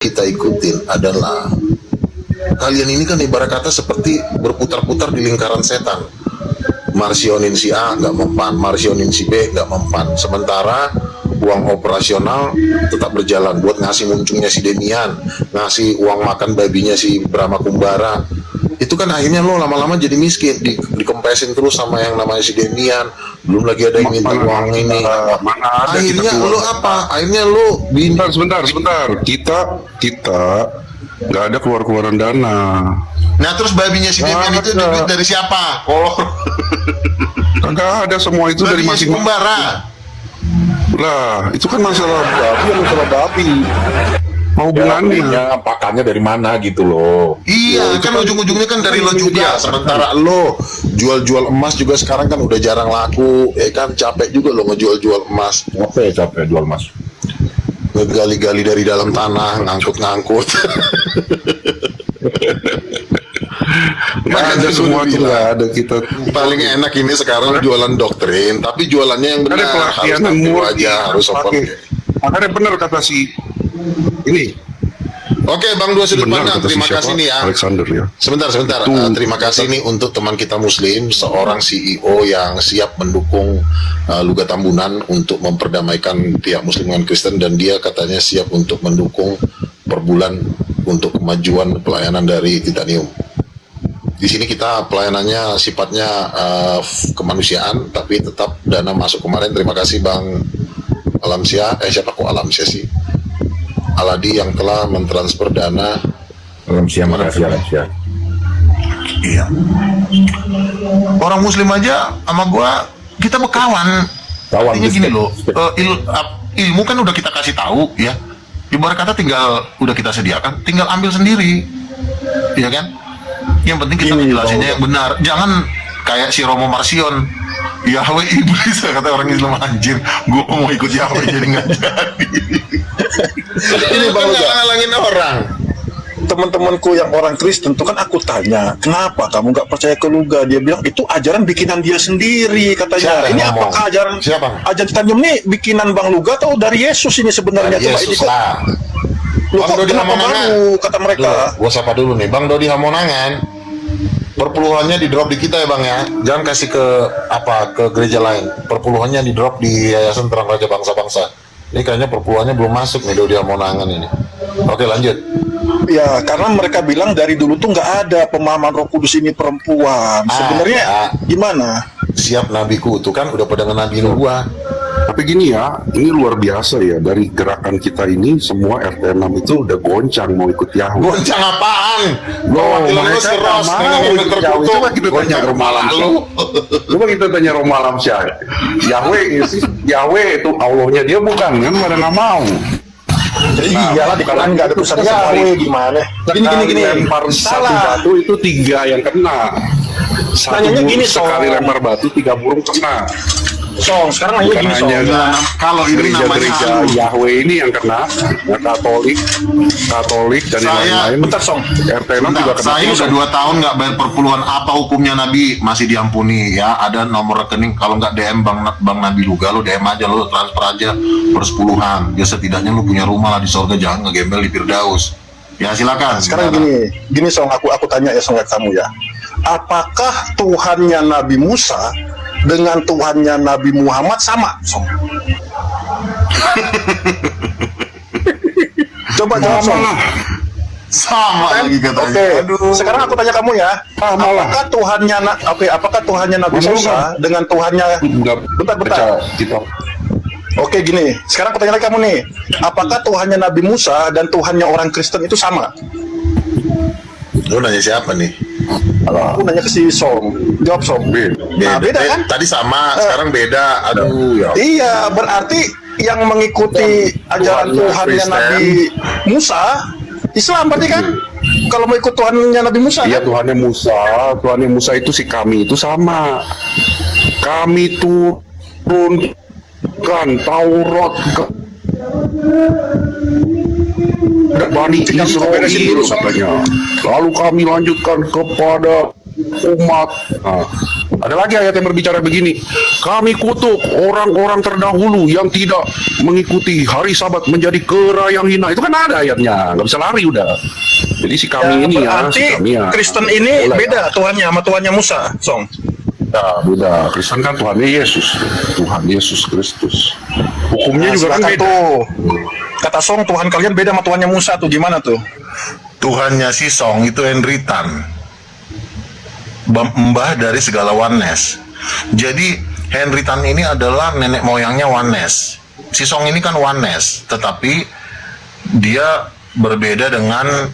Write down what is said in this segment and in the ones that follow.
kita ikutin adalah kalian ini kan ibarat kata seperti berputar-putar di lingkaran setan. Marsionin si A nggak mempan, marsionin si B nggak mempan. Sementara uang operasional tetap berjalan buat ngasih muncungnya si Demian, ngasih uang makan babinya si Brahma Kumbara. Itu kan akhirnya lo lama-lama jadi miskin, dikempesin terus sama yang namanya si Demian. Belum lagi ada yang minta uang ini. Akhirnya lo apa? Akhirnya lo sebentar. Kita nggak ada keluaran dana. Nah terus babinya si Demian itu duit dari siapa? Kolor. Kagak ada, semua itu dari babinya si masing-masing. Kumbara. Lah, itu kan masalah babi. Mau hubungannya? Pakannya dari mana gitu loh. Iya, kan ujung-ujungnya kan dari lo juga. Sementara lo jual-jual emas juga sekarang kan udah jarang laku. Kan capek juga lo ngejual-jual emas. Capek jual emas. Ngegali-gali dari dalam tanah, ngangkut-ngangkut. Nggak ada, semua itu nggak ada. Kita paling enak ini sekarang jualan doktrin, tapi jualannya yang benar. ada pelatihan harus yang aja, harus open. Makanya benar kata si ini. Oke, Bang Dua Sudut Benar, Pandang, kata si terima siapa? kasih nih ya. Alexander ya. Sebentar. Terima kasih nih untuk teman kita Muslim, seorang CEO yang siap mendukung Luga Tambunan untuk memperdamaikan pihak Muslim dengan Kristen, dan dia katanya siap untuk mendukung per bulan untuk kemajuan pelayanan dari Titanium. Di sini kita pelayanannya sifatnya kemanusiaan, tapi tetap dana masuk kemarin. Terima kasih Bang Alamsyah, siapa kok Alamsyah sih? Aladi yang telah mentransfer dana. Alamsyah, makasih. Iya. Orang Muslim aja sama gua, kita berkawan. Artinya gini loh, ilmu kan udah kita kasih tahu ya. Ibarat kata tinggal udah kita sediakan, tinggal ambil sendiri, ya kan? Yang penting kita menjelasinya yang benar. Jangan kayak si Romo Marsion, Yahweh iblis, kata orang Islam, anjir, gua mau ikut Yahweh jadi nggak jadi. Ini Bang nggak ngalangin orang. Teman-temanku yang orang Kristen tuh kan aku tanya, kenapa kamu nggak percaya ke Luga? Dia bilang itu ajaran bikinan dia sendiri katanya. Siapa ini yang apakah ngomong? ajaran Titanium ini bikinan Bang Luga atau dari Yesus ini sebenarnya? Dari Coba Yesus ini kok, lah. loh, Bang kok Dodi kenapa Hamonangan, baru kata mereka? Gua sapa dulu nih, Bang Dodi Hamonangan. Perpuluhannya di drop di kita ya Bang ya. Jangan kasih ke gereja lain. Perpuluhannya di drop di Yayasan Terang Raja Bangsa-Bangsa. Ini kayaknya perpuluhannya belum masuk nih Dodi Hamonangan ini. Oke, lanjut. Ya, karena mereka bilang dari dulu tuh nggak ada pemahaman Roh Kudus ini perempuan. Sebenarnya gimana? Siap nabiku tuh kan udah pada ngenabiin gua. Tapi gini ya, ini luar biasa ya, dari gerakan kita ini semua RT 6 itu udah goncang mau ikut Yahweh. Goncang apaan? Mereka nggak mau ikut Yahweh. Coba kita tanya Roma Alamsyah. Coba kita tanya Roma Alamsyah. Yahweh itu Allahnya dia bukan kan, pada nggak mau. Iyalah di kanan nggak ada tulisan Yahweh gimana? Gini. Lempar satu batu itu 3 yang kena. Nanyanya gini, sekali lempar batu 3 burung kena. Sekarang nanya gini, Kalau ini namanya gereja Yahweh ini yang kena, ya, Katolik dan yang lain-lain. Bentar, RT 6 juga kena. Saya udah 2 tahun nggak bayar perpuluhan. Apa hukumnya Nabi? Masih diampuni ya. Ada nomor rekening. Kalau nggak DM Bang Nabi Luga, lo DM aja, lo transfer aja persepuluhan. Ya setidaknya lo punya rumah lah di surga, jangan ngegembel di Firdaus. Ya silakan. Sekarang gini aku tanya ya sama kamu ya. Apakah Tuhannya Nabi Musa dengan Tuhannya Nabi Muhammad sama? Coba jawab sama lagi katanya. Oke. Sekarang aku tanya kamu ya. Apakah Tuhannya Nabi Musa dengan Tuhannya? Bentar. Oke, gini. Sekarang aku tanya lagi kamu nih. Apakah Tuhannya Nabi Musa dan Tuhannya orang Kristen itu sama? Lu nanya siapa nih? Aku nanya ke si Song. Jawab Song. Beda kan? Tadi sama, sekarang beda. Aduh ya. Iya, berarti yang mengikuti ajaran Tuhannya Nabi Musa Islam berarti kan? Kalau mau ikut Tuhannya Nabi Musa. Iya, kan? Tuhannya Musa itu si kami itu sama. Kami turunkan Taurat ke Bani Israel katanya. Lalu kami lanjutkan kepada umat. Ada lagi ayat yang berbicara begini, kami kutuk orang-orang terdahulu yang tidak mengikuti hari Sabat menjadi kera yang hina. Itu kan ada ayatnya, nggak bisa lari udah. Jadi si kami ini ya, berarti si kami ya. Kristen ini Boleh. beda Tuhannya sama Tuhannya Musa, Song. Nah, beda. Kristen kan Tuhannya Yesus, Tuhan Yesus Kristus. Hukumnya juga kan silakan beda. tuh. Kata Song, Tuhan kalian beda sama Tuhannya Musa tuh, gimana tuh? Tuhannya si Song itu Henry Tan, mbah dari segala oneness. Jadi Henry Tan ini adalah nenek moyangnya oneness. Si Song ini kan oneness, tetapi dia berbeda dengan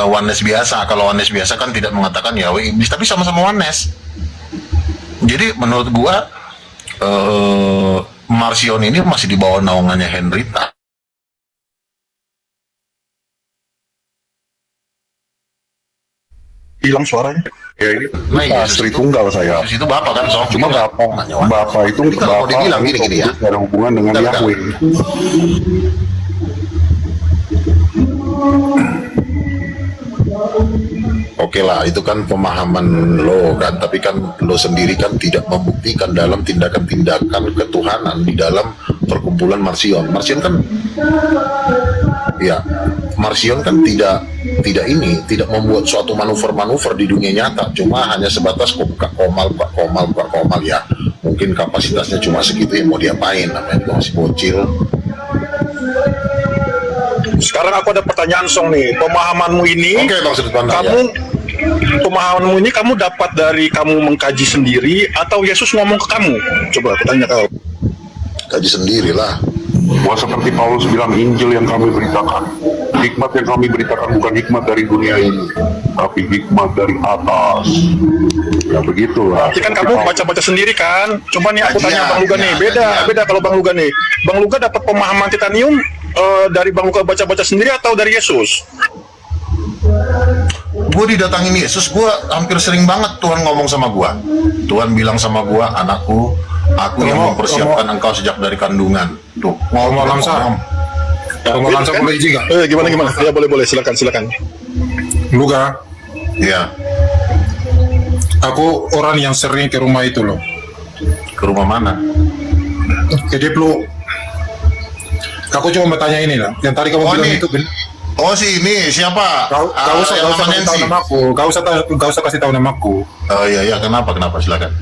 oneness biasa. Kalau oneness biasa kan tidak mengatakan Yahweh iblis, tapi sama-sama oneness. Jadi menurut gua Marcion ini masih di bawah naungannya Henry Tan. Hilang suaranya. Ya ini Nah, Yesus Istri itu- tunggal saya. Yesus itu bapak kan, Song. Cuma Dia bapak, nggak nyawa. bapak itu Tapi kalau mau dibilang gini ya. ada hubungan dengan Bentar, bentar. Yahweh. Oke lah, itu kan pemahaman lo kan, tapi kan lo sendiri kan tidak membuktikan dalam tindakan-tindakan ketuhanan di dalam perkumpulan Marcion. Marcion kan, ya, Marcion kan tidak membuat suatu manuver-manuver di dunia nyata, cuma hanya sebatas buka komal ya. Mungkin kapasitasnya cuma segitu, ya mau diapain, namanya juga masih bocil. Sekarang aku ada pertanyaan, Song nih. Pemahamanmu ini, Oke, Bang Sudut Pandang, kamu pemahamanmu ini kamu dapat dari kamu mengkaji sendiri atau Yesus ngomong ke kamu? Coba aku tanya kau. Kaji sendiri lah. Wah, seperti Paulus bilang, Injil yang kami beritakan, hikmat yang kami beritakan bukan hikmat dari dunia ini, tapi hikmat dari atas. Ya begitulah. Nanti kan kamu baca-baca sendiri kan? Coba nih aku tanya Kajian, Bang Luga nih. ya, Beda, kajian. beda kalau Bang Luga nih. Bang Luga dapat pemahaman titanium dari Bang Luga baca-baca sendiri atau dari Yesus? Gue didatangin Yesus, gue hampir sering banget Tuhan ngomong sama gue. Tuhan bilang sama gue, anakku, aku yang mempersiapkan engkau sejak dari kandungan. Tuh, Ngomong langsung. Ngomong langsung boleh izin nggak? Gimana? Ya boleh, silakan. Luga, Ya, aku orang yang sering ke rumah itu loh. ke rumah mana? Jadi lu, aku cuma bertanya ini lah. Yang tadi kamu Oh, bilang ini. itu benar. Oh si ini siapa? Kau usah yang nama kasih tahu Nancy. namaku. Kau usah kasih tahu namaku. Oh iya, kenapa silakan.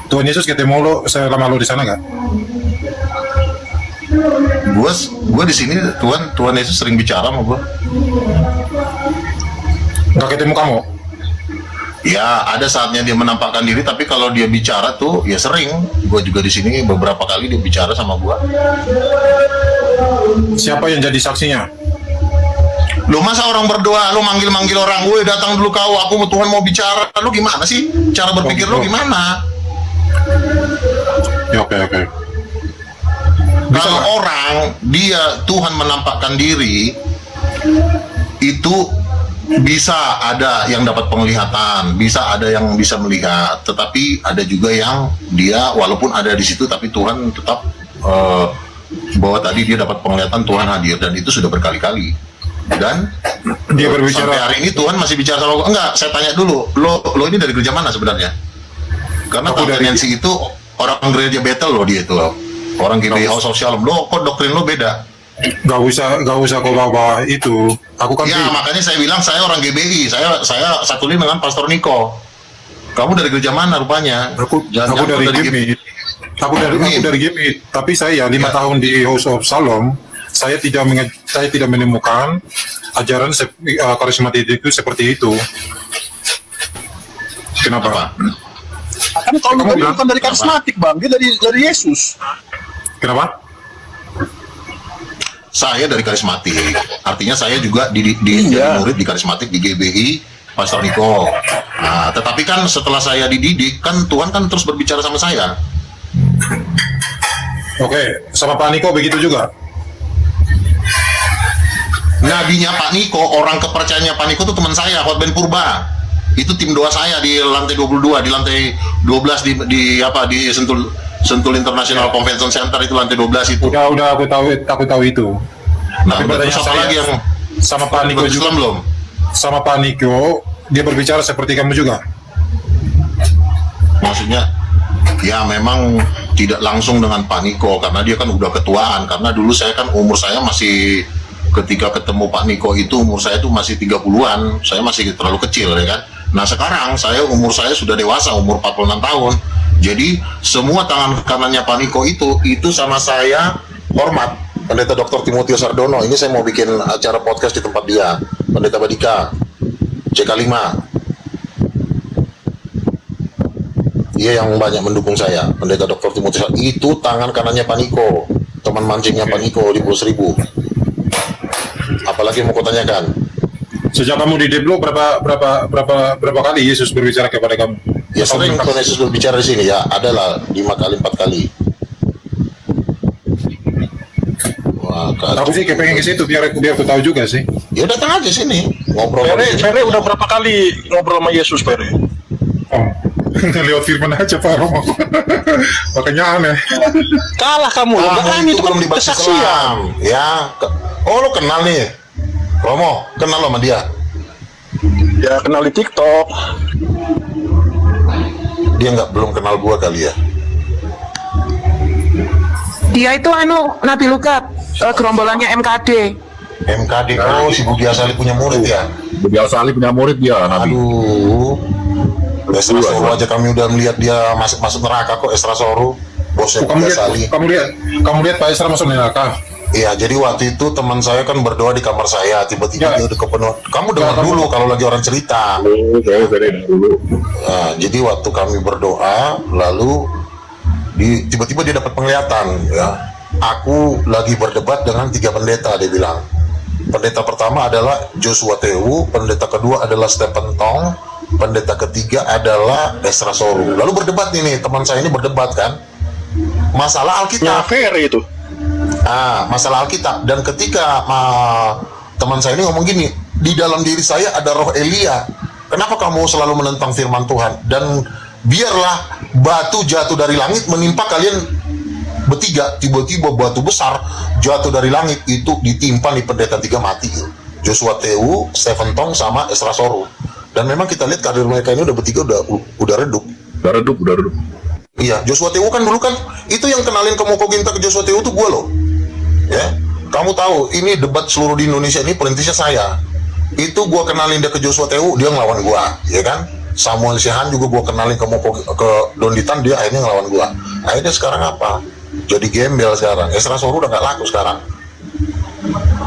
Tuhan Yesus ketemu lo selama lo di sana kan? Gue di sini Tuhan Yesus sering bicara sama gue. Nggak ketemu kamu? Ya, ada saatnya dia menampakkan diri, tapi kalau dia bicara tuh ya sering. Gue juga di sini beberapa kali dia bicara sama gue. Siapa yang jadi saksinya? Lu masa orang berdoa, lu manggil-manggil orang, woi datang dulu kau, aku Tuhan mau bicara. Lu gimana sih? Cara berpikir lu gimana? Ya, oke. Kalau orang, dia Tuhan menampakkan diri, itu bisa ada yang dapat penglihatan, bisa ada yang bisa melihat, tetapi ada juga yang dia walaupun ada di situ, tapi Tuhan tetap bahwa tadi dia dapat penglihatan Tuhan hadir, dan itu sudah berkali-kali. Dan Dia berbicara. sampai hari ini Tuhan masih bicara sama gue. Enggak, saya tanya dulu, lo ini dari gereja mana sebenarnya? Karena Aku Tante dari- Nancy itu orang gereja Bethel loh, dia itu loh. Orang GBI House of Shalom. Lo kok doktrin lo beda? Gak usah kau bawa itu. Aku kan Ya, makanya saya bilang saya orang GBI. Saya satu lini dengan Pastor Niko. Kamu dari gereja mana rupanya? aku Jangan dari Gimit. Aku dari Gimit. Tapi saya 5 tahun di House of Shalom. Saya tidak menemukan ajaran karismatik itu seperti itu. Kenapa? Apa? Kan kalau Kamu Luga bilang bukan dari karismatik, Bang. Dia dari Yesus. Kenapa? Saya dari karismatik. Artinya saya juga Iya. jadi murid di karismatik di GBI Pastor Niko. Nah, tetapi kan setelah saya dididik, kan Tuhan kan terus berbicara sama saya. Oke, sama Pak Niko begitu juga. Nabinya Pak Niko, orang kepercayaannya Pak Niko itu teman saya, Hotband Purba. Itu tim doa saya di lantai 22, di lantai 12 di Sentul International Convention Center, itu lantai 12 itu. Udah aku tahu itu. Nah, Tapi terus pertanyaan apa saya, lagi yang sama Pak Niko Islam juga. belum? Sama Pak Niko, dia berbicara seperti kamu juga. maksudnya ya memang tidak langsung dengan Pak Niko karena dia kan udah ketuaan. Karena dulu saya kan umur saya masih, ketika ketemu Pak Niko itu umur saya itu masih 30-an, saya masih terlalu kecil ya kan. Nah sekarang umur saya sudah dewasa, umur 46 tahun. Jadi semua tangan kanannya Pak Niko itu sama saya hormat. Pendeta Dr. Timotius Sardono, ini saya mau bikin acara podcast di tempat dia. Pendeta Badika, CK5. Dia yang banyak mendukung saya. Pendeta Dr. Timotius, itu tangan kanannya Pak Niko, teman mancingnya Pak Niko di Pulau Seribu. Apalagi mau kau tanyakan? Sejak kamu di Deplo berapa kali Yesus berbicara kepada kamu? Ya sering Tuhan Yesus berbicara di sini ya, adalah 5 kali 4 kali. Wah, Aku sih kepengen ke situ biar aku tahu juga sih. ya datang aja sini ngobrol. Fere udah berapa kali ngobrol sama Yesus, Fere? Oh. Lewat firman aja Pak Romo. Makanya aneh. Kalah kamu, Kamu itu belum dibaca Islam ya. Oh lo kenal nih Romo, kenal lo sama dia? Ya kenal di TikTok. Dia belum kenal gua kali ya. Dia itu Nabi Lukat, gerombolannya MKD. MKD, oh si Budi Asali punya murid ya. Budi Asali punya murid dia, Nabi. Aduh, Esra Soru aja kami udah melihat dia masuk neraka kok. Esra Soru, bosnya Budi Asali. Kamu lihat Pak Esra masuk neraka. Iya, jadi waktu itu teman saya kan berdoa di kamar saya, tiba-tiba Ya. dia udah kepenuh. Kamu dengar dulu kalau lagi orang cerita. Saya dulu. Nah, jadi waktu kami berdoa, lalu tiba-tiba dia dapat penglihatan. Ya, aku lagi berdebat dengan 3 pendeta, dia bilang. Pendeta pertama adalah Joshua Tehu, pendeta kedua adalah Stephen Tong, pendeta ketiga adalah Esra Soru. Lalu berdebat ini, teman saya ini berdebat kan, masalah Ya Alkitab. Fere itu. Masalah Alkitab. Dan ketika teman saya ini ngomong gini, di dalam diri saya ada roh Elia. Kenapa kamu selalu menentang firman Tuhan? Dan biarlah batu jatuh dari langit menimpa kalian bertiga. Tiba-tiba batu besar jatuh dari langit, itu ditimpa nih pendeta 3 mati. Joshua Tehu, Stephen Tong, sama Esra Soru. Dan memang kita lihat karir mereka ini udah bertiga udah redup. Udah redup. Iya, Joshua Tehu kan dulu kan itu yang kenalin ke Moko Ginta ke Joshua Tehu tuh gue loh. Ya, kamu tahu ini debat seluruh di Indonesia ini perintisnya saya. Itu gue kenalin dia ke Joshua Tehu, dia ngelawan gue, ya kan? Samuel Sihan juga gue kenalin ke Donditan, dia akhirnya ngelawan gue. Akhirnya sekarang apa? Jadi gembel sekarang. Esra Soru udah nggak laku sekarang.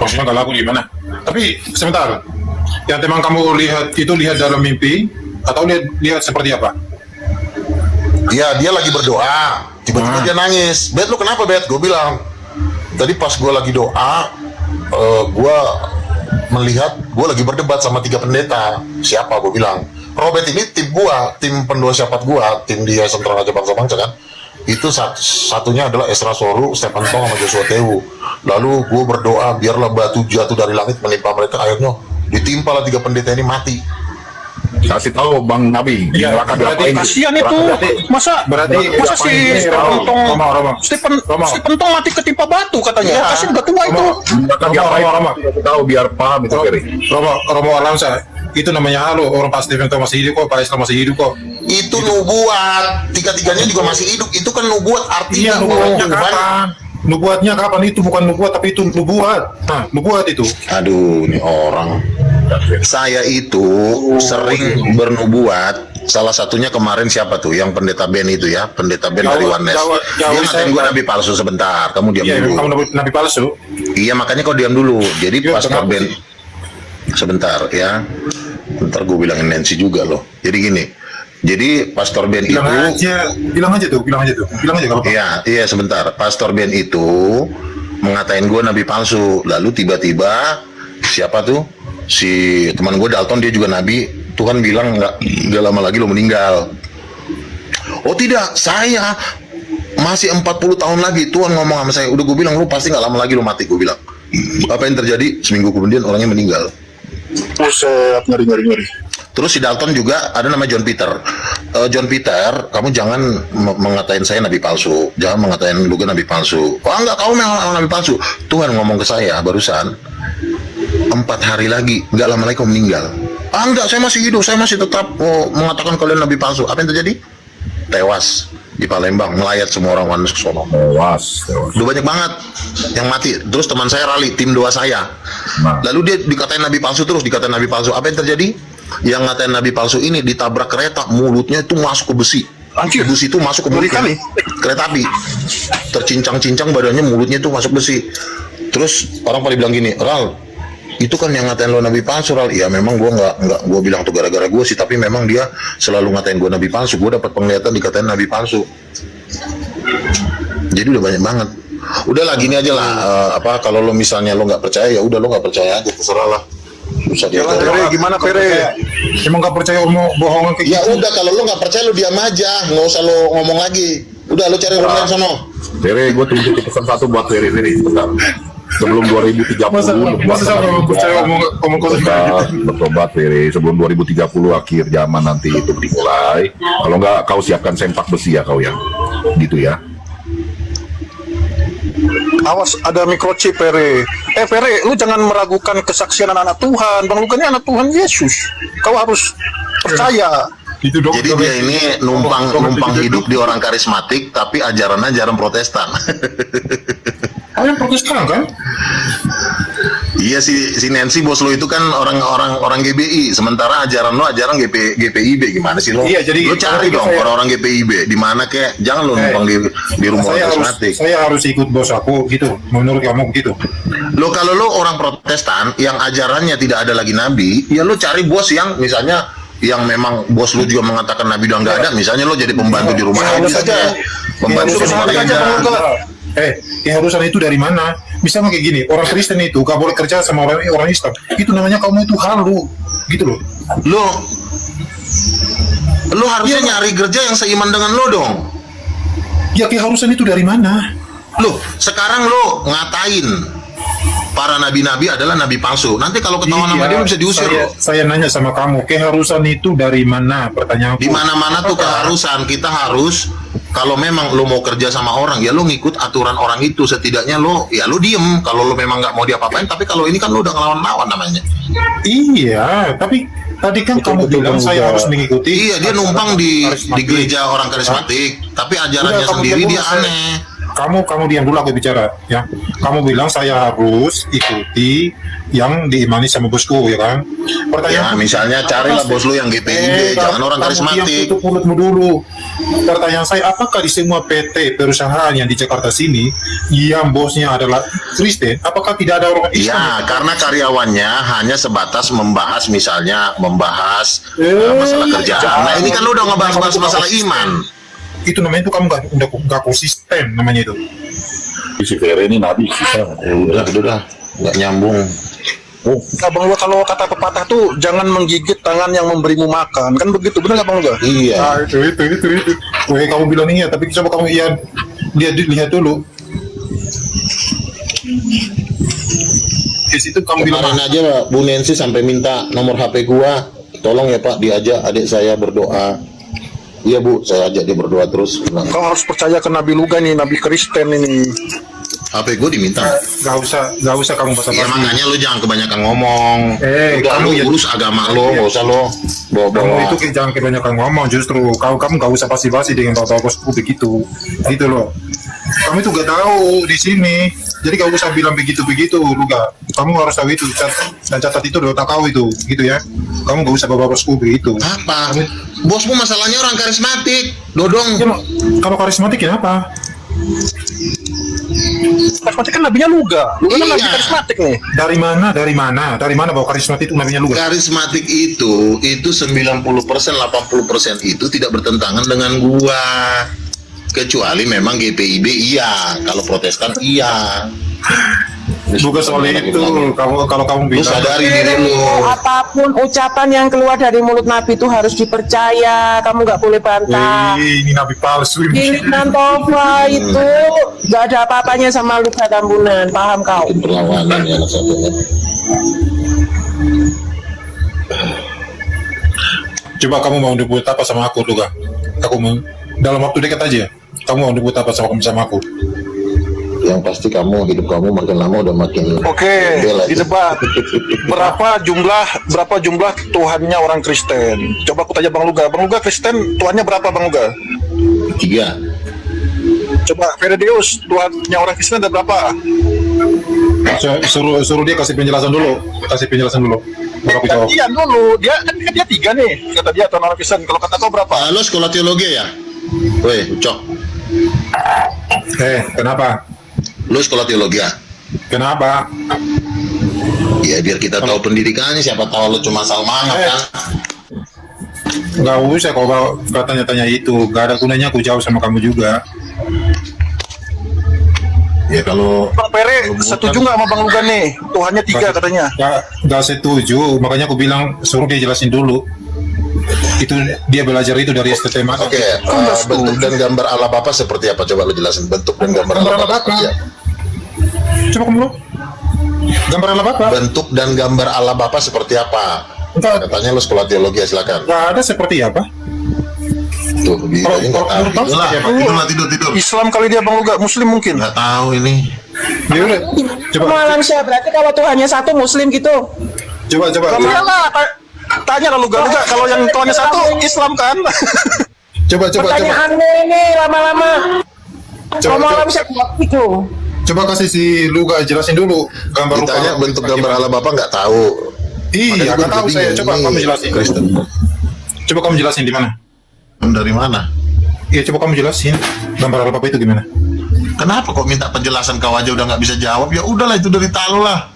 Maksudnya nggak laku gimana? Tapi sebentar, yang teman kamu lihat dalam mimpi atau lihat seperti apa? Ya, dia lagi berdoa, tiba-tiba dia nangis. Bet, lu kenapa Bet? Gue bilang, tadi pas gue lagi doa, gue melihat gue lagi berdebat sama 3 pendeta. Siapa? Gue bilang, Robert ini tim gue, tim pendoa syafaat gue, tim di Sentral Raja Bangsa-Bangsa kan. Itu satunya adalah Esra Soru, Stephen Tong, sama Joshua Tehu. Lalu gue berdoa, biarlah batu jatuh dari langit menimpa mereka. Akhirnya ditimpa lah 3 pendeta ini mati. Kasih tahu Bang Nabi. Iya, neraka berarti diapain? Kasihan itu. Masa si Stephen Tong mati ketimpa batu katanya. Kasihan udah tua itu. Neraka diapain? Roma. Kasih tahu biar paham itu Ferry. Romo Alamsa, itu namanya halo, orang Pak Stephen Tong masih hidup kok, Pak Esra masih hidup kok. Itu nubuat, 3-tiganya juga masih hidup. Itu kan nubuat, artinya Nubuatnya Tuhan. kapan? Nubuatnya kapan? Itu bukan nubuat, tapi itu nubuat. Nah, nubuat itu. Aduh, ini orang. Saya itu sering bernubuat. Salah satunya kemarin siapa tuh? Yang pendeta Ben itu ya, pendeta Ben dari Warnes. Dia ngatain gue nabi palsu sebentar. Kamu diam Iya, dulu. kamu nabi palsu. Iya, makanya kau diam dulu. Jadi Iya, Pastor kenapa Ben, sebentar ya. Ntar gue bilangin Nancy juga loh. Jadi gini. Jadi Pastor Ben Bilang itu, aja tuh. Bilang aja kalau iya sebentar. Pastor Ben itu mengatain gue nabi palsu. Lalu tiba-tiba siapa tuh? Si teman gue Dalton, dia juga nabi. Tuhan bilang nggak lama lagi lo meninggal. Oh tidak, saya masih 40 tahun lagi. Tuhan ngomong sama saya, udah gue bilang lu pasti nggak lama lagi lo mati. Gue bilang, apa yang terjadi? Seminggu kemudian orangnya meninggal. Buset, ngeri. Terus si Dalton juga ada nama John Peter. John Peter, kamu jangan mengatain saya nabi palsu. Jangan mengatain lu nabi palsu. Oh enggak, kamu memang nabi palsu. Tuhan ngomong ke saya barusan, 4 hari lagi, nggak lama lagi kamu meninggal. Ah enggak, saya masih hidup, saya masih tetap mengatakan kalian nabi palsu. Apa yang terjadi? tewas di Palembang, melayat semua orang Oneness ke sono. Tewas. Udah banyak banget yang mati. Terus teman saya rally, tim doa saya. Nah. Lalu dia dikatain nabi palsu terus, dikatain nabi palsu. Apa yang terjadi? Yang ngatain nabi palsu ini ditabrak kereta, mulutnya itu masuk ke besi. Anjir. Besi itu masuk ke mulut Ngeri kali. kereta api. Tercincang-cincang badannya, mulutnya itu masuk besi. Terus orang pada bilang gini, Ral, itu kan yang ngatain lo nabi palsu, Ral. Ya memang gue nggak gue bilang tuh gara-gara gue sih, tapi memang dia selalu ngatain gue nabi palsu. Gue dapat penglihatan dikatain nabi palsu. Jadi udah banyak banget. Udahlah gini aja lah, kalau lo misalnya lo nggak percaya, ya udah lo nggak percaya aja, terserah lah. Susah dia. Pere, gimana Pere? Emang nggak percaya omong bohongan kayak Ya gitu? udah, kalau lo nggak percaya lo diam aja, nggak usah lo ngomong lagi. Udah lo cari rumah yang sono. Tere, gue tunjuk pesan satu buat Tere, sebentar. Sebelum 2030 Masa saya nggak percaya omong kosong kayak gitu? bertobat Tere, sebelum 2030 akhir zaman nanti itu dimulai. Kalau nggak kau siapkan sempak besi ya kau ya, gitu ya. Awas, ada microchip Pere. Pere, lu jangan meragukan kesaksian anak-anak Tuhan. Bang Luka ini anak Tuhan Yesus. Kau harus percaya. Itu dok. Jadi dia ini numpang hidup di orang karismatik, tapi ajarannya ajaran Protestan. Kalian Protestan kan? Iya, si Nancy bos lo itu kan orang GBI, sementara ajaran lo ajaran GPIB. Gimana sih lo? Iya, jadi lo cari dong orang-orang GPIB di mana kek, jangan lo numpang di rumah orang karismatik. Saya harus ikut bos aku gitu. Menurut kamu gitu? Lo kalau lo orang Protestan yang ajarannya tidak ada lagi nabi, ya lo cari bos yang misalnya yang memang bos lo juga mengatakan nabi udah nggak ada, misalnya lo jadi pembantu di rumah Ya, Elvis saja. aja, pembantu di rumah saja, Elvis. Bang Luka. Keharusan itu dari mana? Misalnya kayak gini, orang Kristen itu gak boleh kerja sama orang Islam. Itu namanya kamu itu halu, gitu loh. Lo harusnya nyari kerja yang seiman dengan lo dong. Ya keharusan itu dari mana? Loh, sekarang lo ngatain para nabi-nabi adalah nabi palsu. Nanti kalau ketahuan sama dia lo bisa diusir lo. Saya nanya sama kamu, keharusan itu dari mana? Pertanyaanku. Di mana-mana tuh keharusan, kita harus kalau memang lo mau kerja sama orang, ya lo ngikut aturan orang itu. Setidaknya lo diem kalau lo memang nggak mau diapa-apain. Tapi kalau ini kan lo udah ngelawan-lawan namanya. Iya, tapi tadi kan kamu bilang saya harus mengikuti. Iya, dia numpang di karismatik. gereja orang karismatik, tapi ajarannya Udah, kamu sendiri diam dia dulu, aneh. Kamu diam dulu, aku bicara ya. Kamu bilang saya harus ikuti yang diimani sama bosku, ya kan? Ya, Pertanyaan misalnya carilah bos lo yang GPIB, jangan orang karismatik. Tutup mulutmu dulu. Pertanyaan saya, apakah di semua PT perusahaan yang di Jakarta sini yang bosnya adalah Kristen, apakah tidak ada orang Islam? Ya, karena karyawannya hanya sebatas membahas masalah kerjaan. Nah, ini kan lo udah ngebahas masalah iman. Itu namanya itu kamu nggak konsisten namanya itu. Si Tere ini nabi kita. Udah, nggak nyambung. Nah, Bang Luka, kalau kata pepatah tuh jangan menggigit tangan yang memberimu makan. Kan begitu, benar nggak Bang Luka? Iya. Nah, itu. Weh, kamu bilang iya, tapi coba kamu lihat dulu. Di situ kamu bilang Kemarin aja Bu Nancy sampai minta nomor HP gua. Tolong ya Pak, diajak adik saya berdoa. Iya Bu, saya ajak dia berdoa terus. Nah, Kau harus percaya ke Nabi Luka nih, Nabi Kristen ini. HP gua diminta. nggak usah kamu Ya basa-basi. makanya lu jangan kebanyakan ngomong. Udah kamu lu ya- urus agama lo, nggak usah lo Kamu bawa-bawa. itu jangan kebanyakan ngomong, justru kamu nggak usah basi-basi dengan bapak bosku begitu, gitu loh. Kamu itu gak tahu di sini, jadi gak usah bilang begitu, lu gak. Kamu harus tahu itu, dan catat itu di otak kau itu, gitu ya. Kamu gak usah bapak bosku begitu. Apa? Bosmu masalahnya orang karismatik, Dodong. Ya, kalau karismatik kenapa? Karismatik kan nabinya Luka. Luka kan Iya. nabi karismatik nih. Dari mana bahwa karismatik itu namanya lu? Karismatik itu 90%, 80% itu tidak bertentangan dengan gua. Kecuali memang GPIB iya, kalau Protestan iya. Bukan soal itu, kalau kamu Lu bilang. sadari diri lu. Apapun ucapan yang keluar dari mulut Nabi itu harus dipercaya. Kamu nggak boleh bantah. Ini nabi palsu ini. Keinginan Tova itu nggak ada apa-apanya sama Luka Tambunan. Paham kau? Bikin perlawanan ya anak satunya. Coba kamu mau dibuat apa sama aku, Luka? Aku mau dalam waktu dekat aja. Kamu mau dibuat apa sama aku? Yang pasti hidup kamu makin lama udah makin Oke, bela di aja. debat. Berapa jumlah Tuhannya orang Kristen? Coba aku tanya Bang Luka. Bang Luka Kristen Tuhannya berapa Bang Luka? 3. Coba Feredeus, Tuhannya orang Kristen ada berapa? Suruh dia kasih penjelasan dulu. Baru aku jawab. Iya dulu, dia kan dia 3 nih. Kata dia Tuhan orang Kristen. Kalau kata kau berapa? Lo sekolah teologi ya? Weh, Ucok. Kenapa? Lo sekolah teologi ya? Kenapa? Ya biar kita tahu pendidikannya, siapa tahu lo cuma asal mangat kan. Nggak usah kalau tanya itu. Gak ada gunanya aku jawab sama kamu juga. Ya kalau Bang Pere setuju nggak sama Bang Lugan nih? Tuhannya 3 katanya. Gak setuju. Makanya aku bilang suruh dia jelasin dulu. Itu dia belajar itu dari STT mana? Oke, bentuk dan gambar Allah Bapa seperti apa? Coba lo jelasin bentuk dan gambar Allah Bapa seperti apa? Coba kamu lo. Gambar Allah Bapa. Bentuk dan gambar Allah Bapa seperti apa? Katanya lo sekolah teologi ya, silakan. Gak ada seperti apa? Tuh, dia Kalau nggak tahu. menurut kamu seperti apa? Tidur. Islam kali dia Bang Lugan, Muslim mungkin. Nggak tahu ini. Ya udah. Coba. Malam Syah, berarti kalau Tuhannya satu Muslim gitu. Coba. Iyalah, tanya lah Lugan juga. Kalau yang Tuhannya 1 Islam kan? Coba. Pertanyaanmu ini lama-lama. Coba. Malam Syah gitu. Coba kasih si Luga jelasin dulu gambar Ditanya bentuk gambar Allah Bapa nggak tahu. Iya, nggak tahu saya. Coba kamu jelasin. Kristen. Coba kamu jelasin di mana? Dari mana? Iya, coba kamu jelasin gambar Allah Bapa itu gimana? Kenapa kok minta penjelasan kau aja udah nggak bisa jawab? Ya udahlah, itu dari lo lah.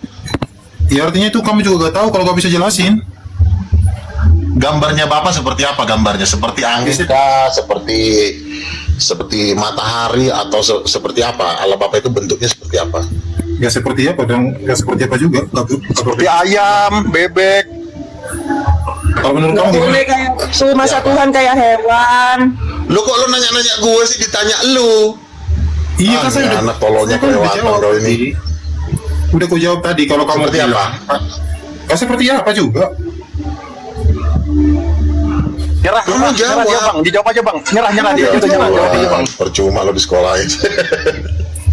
Ya artinya itu kamu juga gak tahu kalau gak bisa jelasin. Gambarnya Bapak seperti apa gambarnya? Seperti angin kah? Seperti matahari atau seperti apa? Allah Bapa itu bentuknya seperti apa? Ya seperti apa dong? Ya seperti apa juga? Seperti ayam, bebek. Kalau menurut kamu gimana? Boleh kayak masa Tuhan kayak hewan. Lu kok lu nanya-nanya gue sih, ditanya lu? Iya kan saya anak tololnya saya kan udah kelewatan jawab kau ini. tadi. Udah aku jawab tadi kalau kamu Seperti bilang. apa? Ya seperti apa juga? Nyerah dia Bang, dijawab aja Bang. Nyerah dia jawab aja Bang. Percuma lo di sekolah itu.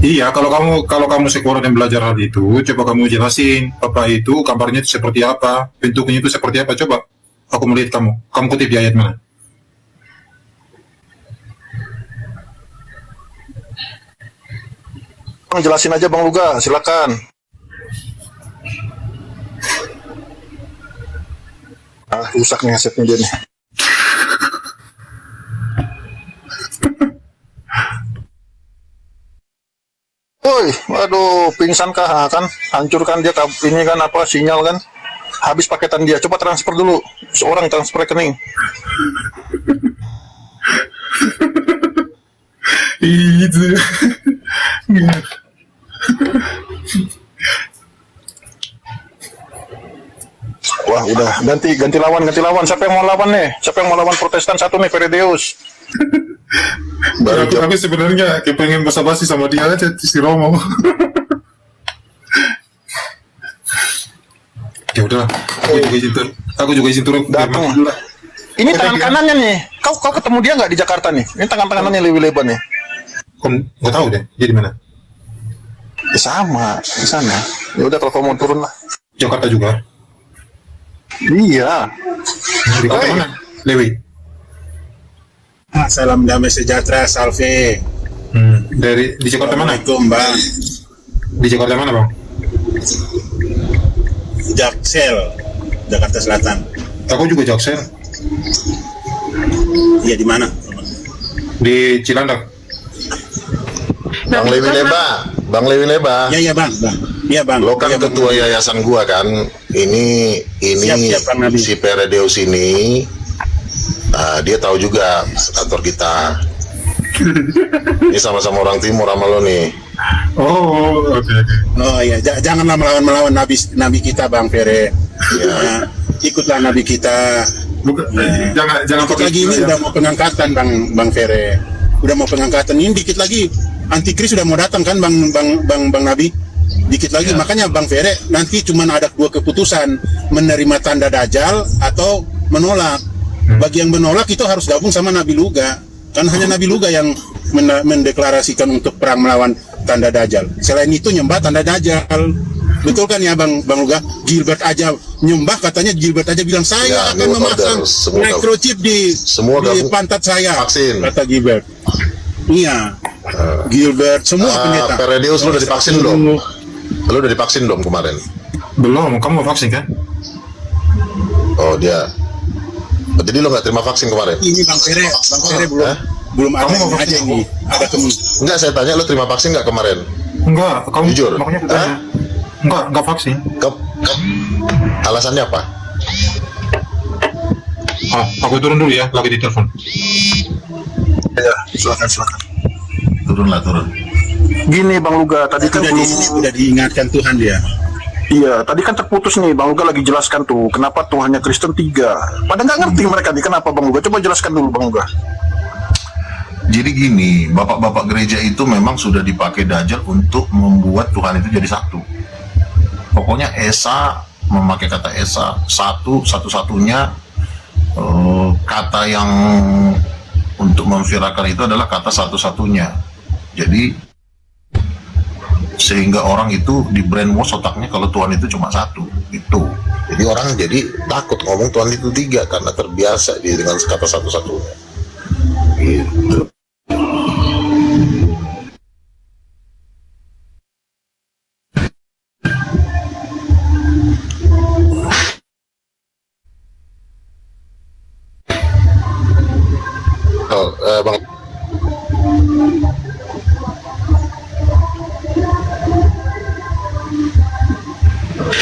Iya, kalau kamu sekolah dan belajar hal itu, coba kamu jelasin apa itu gambarnya itu seperti apa, bentuknya itu seperti apa, coba. Aku melihat kamu kutip di ayat mana? Bang, jelasin aja Bang Luga, silakan. Rusak nih asetnya dia nih. Woi, waduh, pingsan kah kan? Hancurkan dia ini kan apa sinyal kan? Habis paketan dia. Coba transfer dulu. Seorang transfer rekening. Itu. Wah, udah ganti lawan. Siapa yang mau lawan nih? Siapa yang mau lawan Protestan satu nih, Feredeus? Aku sebenarnya kepengen basa-basi sama dia aja si Romo. Ya udah, aku juga izin turun. Datang. Ini tangan kanannya nih. Kau ketemu dia nggak di Jakarta nih? Ini tangan kanannya Lewi Leban nih. Nggak tahu deh, dia di mana? Ya, sama di sana. Ya udah kalau kau mau turun lah. Jakarta juga. Iya. Di kota mana? Lewi. Salam damai sejahtera, Salve. Di Jakarta mana? Assalamualaikum, Bang. Di Jakarta mana, Bang? Jaksel, Jakarta Selatan. Aku juga Jaksel. Iya, di mana? Di Cilandak. Bang Lewi Leba. Iya, Bang. Iya, Bang. Lo kan ya, ketua yayasan gua kan. Ini Siap, Bang Nabi. si Feredeus ini. Dia tahu juga kantor kita. Ini sama-sama orang timur sama lo nih. Oh, oke. Oh iya, janganlah melawan nabi kita, Bang Fere. Ya, ikutlah nabi kita. Jangan Dikit lagi ini udah mau pengangkatan, Bang Fere. Udah mau pengangkatan ini, dikit lagi antikris sudah mau datang kan, Bang Nabi. Dikit lagi, makanya Bang Fere nanti cuma ada 2 keputusan, menerima tanda Dajjal atau menolak. Bagi yang menolak itu harus gabung sama Nabi Luga. Kan hanya Nabi Luga yang mendeklarasikan untuk perang melawan tanda Dajjal. Selain itu nyembah tanda Dajjal. betul kan ya Bang Luga? Gilbert aja nyembah, katanya Gilbert aja bilang saya Ya, akan new memasang order, semua microchip di pantat saya, vaksin. kata Gilbert. Iya, Gilbert semua pendeta. Peredeus lu udah divaksin belum? Lu udah divaksin belum kemarin? Belum, kamu mau vaksin kan? Oh dia. Oh, jadi lu nggak terima vaksin kemarin? Ini Bang Fere belum Hah? belum ada Kamu mau aja vaksin? ini. Ada temen. Enggak, saya tanya lu terima vaksin nggak kemarin? Enggak, kamu Jujur? makanya aku Hah? tanya. Enggak vaksin. Alasannya apa? Aku turun dulu ya, lagi di telepon. Ya, silakan. Turun. Gini Bang Luga, tadi kan Udah diingatkan Tuhan dia. Iya, tadi kan terputus nih, Bang Luga lagi jelaskan tuh, kenapa Tuhannya Kristen 3. Pada nggak ngerti mereka nih, kenapa Bang Luga? Coba jelaskan dulu Bang Luga. Jadi gini, bapak-bapak gereja itu memang sudah dipakai Dajjal untuk membuat Tuhan itu jadi satu. Pokoknya Esa, memakai kata Esa, satu-satunya kata yang untuk memviralkan itu adalah kata satu-satunya. Jadi sehingga orang itu di brainwash otaknya kalau Tuhan itu cuma satu, itu. Jadi orang jadi takut ngomong Tuhan itu 3 karena terbiasa dia dengan kata satu-satunya. Gitu. Bang.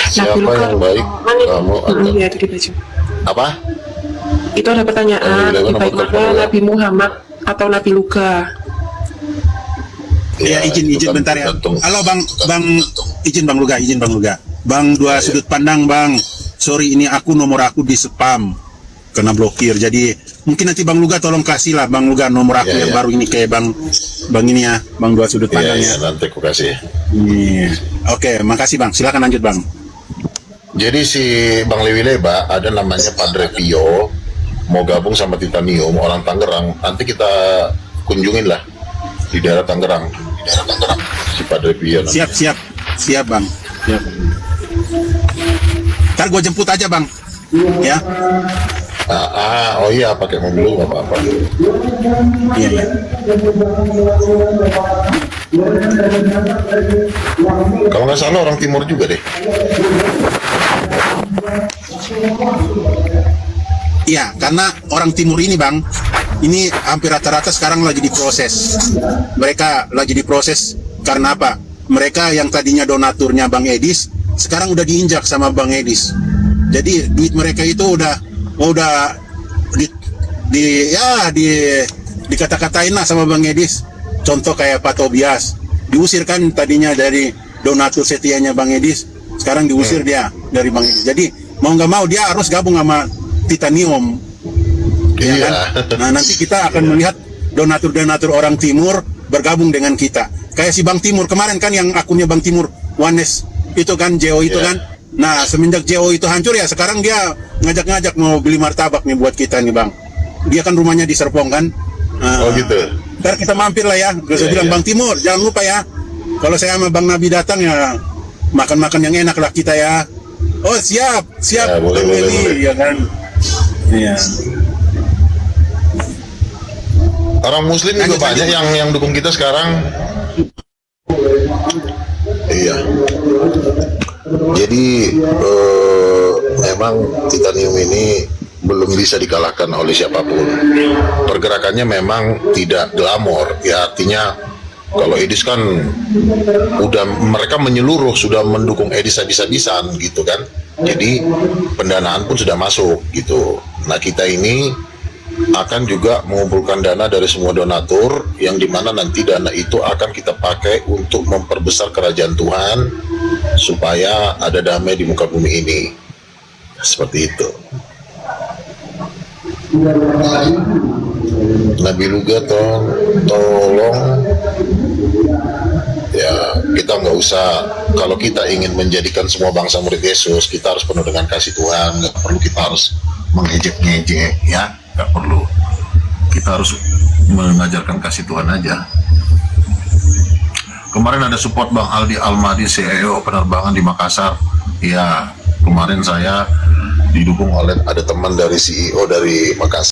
Siapa yang baik? Kamu atau Iya, itu dibaca. apa? Itu ada pertanyaan, Nabi lebih baik Muhammad mana atau Nabi Muhammad atau Nabi Luka? Ya, izin bentar ya. Halo Bang, izin Bang Luga. Bang, dua sudut pandang Bang. Sorry, ini nomor aku di spam kena blokir. Jadi mungkin nanti Bang Luga tolong kasih lah Bang Luga nomor aku yang baru ini kayak Bang ini ya, Bang dua sudut pandang ya. Nanti aku kasih. Oke, makasih Bang. Silakan lanjut Bang. Jadi si Bang Lewi Leba ada namanya Padre Pio, mau gabung sama Titanium, orang Tangerang. Nanti kita kunjungin lah di daerah Tangerang. Si Padre Pio. Siap Bang. Siap. Ntar gue jemput aja Bang. Ya. Oh iya, pakai mobil nggak apa-apa. Iya. Kalau nggak salah orang timur juga deh. Iya, karena orang timur ini Bang, ini hampir rata-rata sekarang lagi diproses. Mereka lagi diproses karena apa? Mereka yang tadinya donaturnya Bang Edis, sekarang udah diinjak sama Bang Edis. Jadi duit mereka itu udah dikata-katain lah sama Bang Edis. Contoh kayak Pak Tobias, diusir kan tadinya dari donatur setianya Bang Edis, sekarang diusir dia dari Bang Edis. Jadi mau nggak mau dia harus gabung sama Titanium. Ya kan? Nah, nanti kita akan melihat donatur-donatur orang timur bergabung dengan kita. Kayak si Bang Timur kemarin kan, yang akunnya Bang Timur Wanes itu kan, JO itu kan. Nah, semenjak JO itu hancur ya, sekarang dia ngajak-ngajak mau beli martabak nih buat kita nih Bang. Dia kan rumahnya di Serpong kan. Oh gitu. Ntar kita mampir lah ya. Saya bilang Bang Timur, jangan lupa ya, kalau saya sama Bang Nabi datang ya makan-makan yang enak lah kita ya. Oh siap Ya, boleh. ya kan. Iya. Orang Muslim juga banyak yang dukung kita sekarang. Iya. Jadi memang Titanium ini belum bisa dikalahkan oleh siapapun. Pergerakannya memang tidak glamor, ya artinya kalau Edis kan udah mereka menyeluruh, sudah mendukung Edis habis-habisan gitu kan. Jadi pendanaan pun sudah masuk gitu. Nah kita ini akan juga mengumpulkan dana dari semua donatur, yang dimana nanti dana itu akan kita pakai untuk memperbesar kerajaan Tuhan supaya ada damai di muka bumi ini. Seperti itu. Nabi Luga tolong ya, kita nggak usah, kalau kita ingin menjadikan semua bangsa murid Yesus, kita harus penuh dengan kasih Tuhan. Nggak perlu kita harus mengejek-ngejek ya, nggak perlu. Kita harus mengajarkan kasih Tuhan aja. Kemarin ada support Bang Aldi Almadi, CEO penerbangan di Makassar. Iya, kemarin saya didukung oleh ada teman dari CEO dari Makassar.